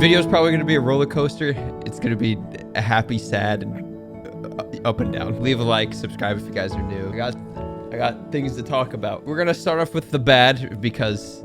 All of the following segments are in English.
video's probably going to be a roller coaster. It's going to be a happy, sad, and up and down. Leave a like, subscribe if you guys are new. I got things to talk about. We're going to start off with the bad because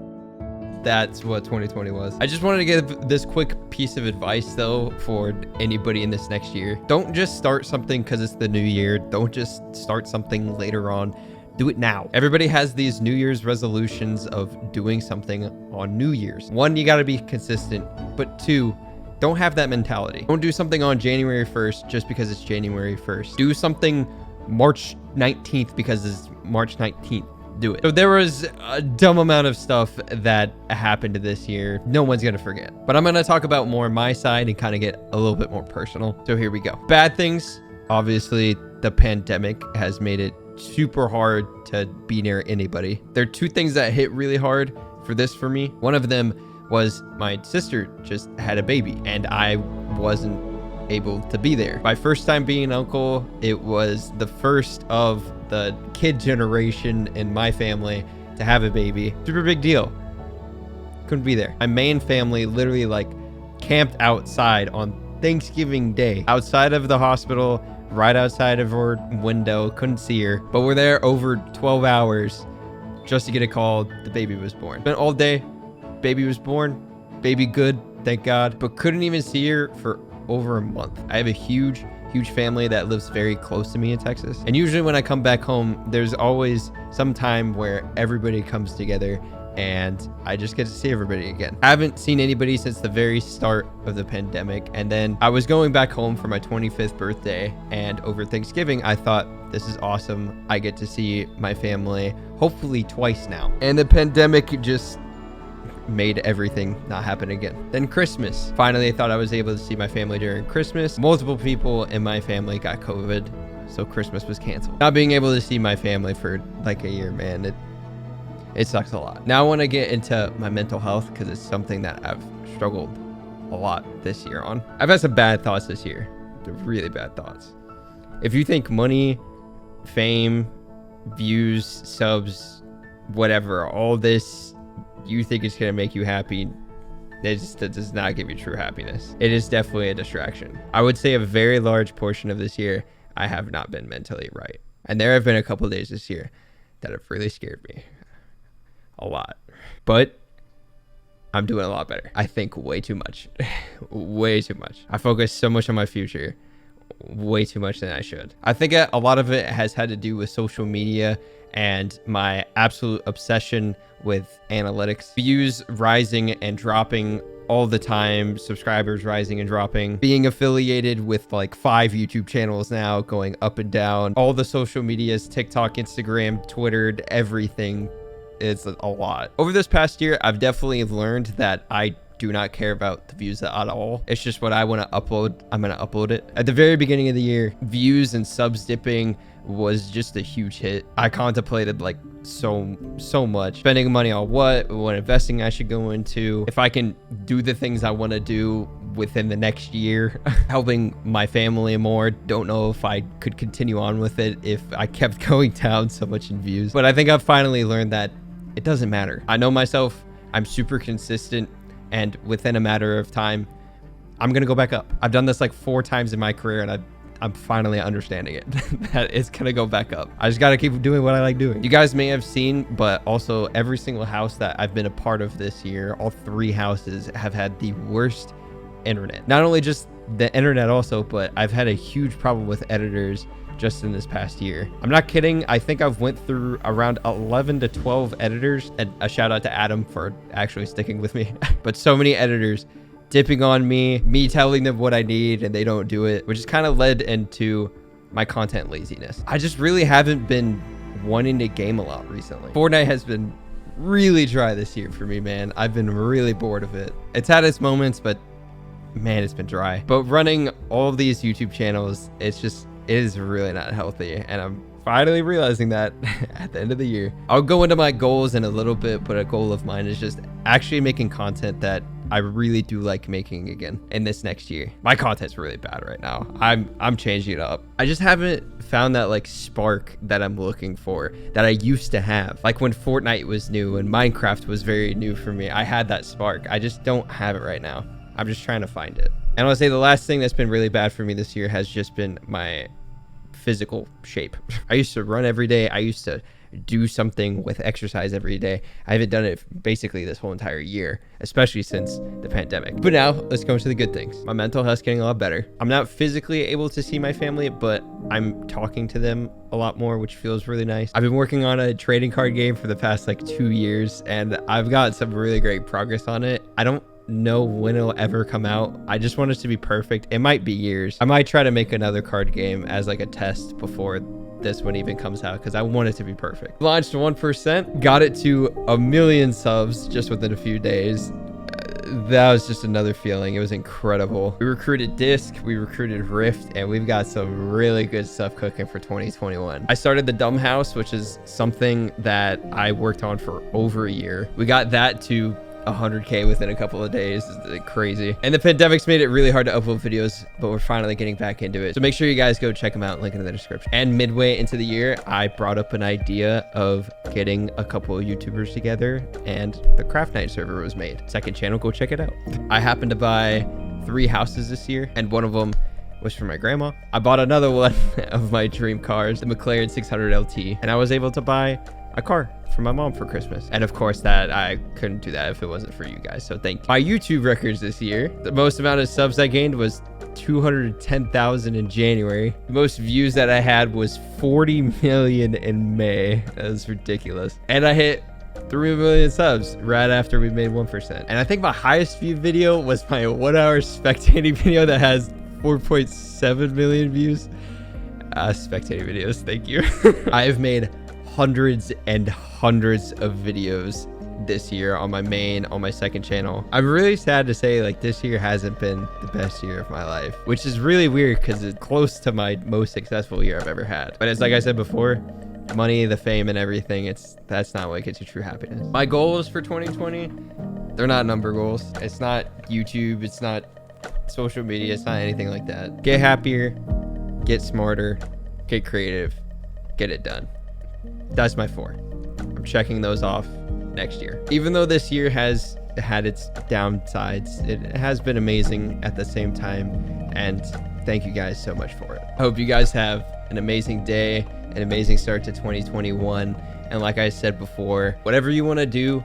that's what 2020 was. I just wanted to give this quick piece of advice though for anybody in this next year. Don't just start something because it's the new year. Don't just start something later on. Do it now. Everybody has these New Year's resolutions of doing something on New Year's. One, you got to be consistent, but two, don't have that mentality. Don't do something on January 1st just because it's January 1st. Do something March 19th because it's March 19th. Do it. So there was a dumb amount of stuff that happened this year. No one's gonna forget. But I'm gonna talk about more on my side and kind of get a little bit more personal. So here we go. Bad things. Obviously, the pandemic has made it super hard to be near anybody. There are two things that hit really hard for me. One of them was my sister just had a baby and I wasn't able to be there. My first time being an uncle, it was the first of the kid generation in my family to have a baby. Super big deal. Couldn't be there. My main family literally like camped outside on Thanksgiving Day, outside of the hospital, right outside of her window. Couldn't see her, but we're there over 12 hours just to get a call. The baby was born. Spent all day. Baby was born. Baby good, thank God. But couldn't even see her for over a month. I have a huge family that lives very close to me in Texas. And usually when I come back home, there's always some time where everybody comes together and I just get to see everybody again. I haven't seen anybody since the very start of the pandemic. And then I was going back home for my 25th birthday, and over Thanksgiving, I thought, this is awesome. I get to see my family hopefully twice now. And the pandemic just made everything not happen again. Then Christmas. Finally, I thought I was able to see my family during Christmas. Multiple people in my family got COVID, so Christmas was canceled. Not being able to see my family for like a year, man, it sucks a lot. Now I want to get into my mental health because it's something that I've struggled a lot this year on. I've had some bad thoughts this year. They're really bad thoughts. If you think money, fame, views, subs, whatever, all this you think it's going to make you happy, that does not give you true happiness. It is definitely a distraction. I would say a very large portion of this year, I have not been mentally right. And there have been a couple of days this year that have really scared me a lot. But I'm doing a lot better. I think way too much. Way too much. I focus so much on my future. Way too much than I should. I think a lot of it has had to do with social media and my absolute obsession with analytics. Views rising and dropping all the time, subscribers rising and dropping, being affiliated with like 5 YouTube channels now, going up and down, all the social medias, TikTok, Instagram, Twitter, everything. It's a lot. Over this past year, I've definitely learned that I do not care about the views at all. It's just what I want to upload. I'm going to upload it. At the very beginning of the year, views and subs dipping was just a huge hit. I contemplated like so much, spending money on what investing I should go into, if I can do the things I want to do within the next year, helping my family more. Don't know if I could continue on with it if I kept going down so much in views. But I think I've finally learned that it doesn't matter. I know myself. I'm super consistent, and within a matter of time, I'm gonna go back up. I've done this like 4 times in my career, and I'm finally understanding it that it's gonna go back up. I just gotta keep doing what I like doing. You guys may have seen, but also every single house that I've been a part of this year, all 3 houses have had the worst internet. Not only just the internet also, but I've had a huge problem with editors just in this past year. I'm not kidding. I think I've went through around 11 to 12 editors, and a shout out to Adam for actually sticking with me. But so many editors dipping on me telling them what I need and they don't do it, which has kind of led into my content laziness. I just really haven't been wanting to game a lot recently. Fortnite has been really dry this year for me, man. I've been really bored of it. It's had its moments, but man, it's been dry. But running all of these YouTube channels, it is really not healthy, and I'm finally realizing that at the end of the year. I'll go into my goals in a little bit, but a goal of mine is just actually making content that I really do like making again in this next year. My content's really bad right now. I'm changing it up. I just haven't found that like spark that I'm looking for that I used to have. Like when Fortnite was new and Minecraft was very new for me, I had that spark. I just don't have it right now. I'm just trying to find it. And I'll say the last thing that's been really bad for me this year has just been my physical shape. I used to run every day. I used to do something with exercise every day. I haven't done it basically this whole entire year, especially since the pandemic. But now let's go into the good things. My mental health's getting a lot better. I'm not physically able to see my family, but I'm talking to them a lot more, which feels really nice. I've been working on a trading card game for the past like 2 years, and I've got some really great progress on it. I don't know when it'll ever come out. I just want it to be perfect. It might be years. I might try to make another card game as like a test before this one even comes out, because I want it to be perfect. Launched 1%, got it to 1 million subs just within a few days. That was just another feeling. It was incredible. We recruited Disc, we recruited Rift, and we've got some really good stuff cooking for 2021. I started the Dumb House, which is something that I worked on for over a year. We got that to 100K within a couple of days. It's crazy. And the pandemic's made it really hard to upload videos, but we're finally getting back into it. So make sure you guys go check them out. Link in the description. And midway into the year, I brought up an idea of getting a couple of YouTubers together, and the Craft Night server was made. Second channel, go check it out. I happened to buy 3 houses this year, and one of them was for my grandma. I bought another one of my dream cars, the McLaren 600 LT, and I was able to buy a car for my mom for Christmas. And of course that I couldn't do that if it wasn't for you guys, so thank you. My YouTube records this year, the most amount of subs I gained was 210,000 in January. The most views that I had was 40 million in May. That was ridiculous. And I hit 3 million subs right after we made 1%. And I think my highest viewed video was my 1 hour spectating video that has 4.7 million views. Spectating videos, thank you. I have made hundreds and hundreds of videos this year on my main, on my second channel. I'm really sad to say, like, this year hasn't been the best year of my life, which is really weird because it's close to my most successful year I've ever had. But it's like I said before, money, the fame, and everything, that's not what gets you true happiness. My goals for 2020, they're not number goals. It's not YouTube, it's not social media, it's not anything like that. Get happier, get smarter, get creative, get it done. That's my 4. I'm checking those off next year. Even though this year has had its downsides, it has been amazing at the same time, and thank you guys so much for it. I hope you guys have an amazing day, an amazing start to 2021, and like I said before, whatever you want to do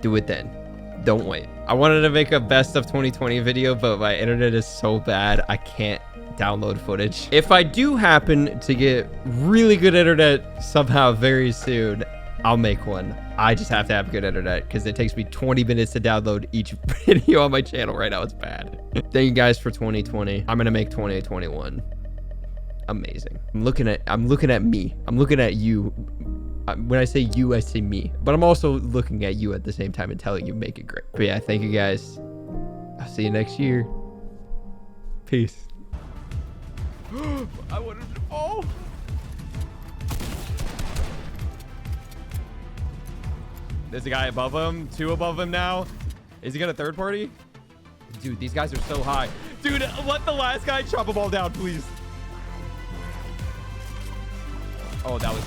it then. Don't wait. I wanted to make a best of 2020 video, but my internet is so bad I can't download footage. If I do happen to get really good internet somehow very soon, I'll make one. I just have to have good internet because it takes me 20 minutes to download each video on my channel. Right now it's bad. Thank you guys for 2020. I'm gonna make 2021 amazing. I'm looking at me. I'm looking at you. When I say you, I say me, but I'm also looking at you at the same time and telling you make it great. But yeah, thank you guys. I'll see you next year. Peace. I wanted to fall. There's a guy above him, 2 above him now. Is he gonna third party? Dude, these guys are so high. Dude, let the last guy chop them all down, please. Oh, that was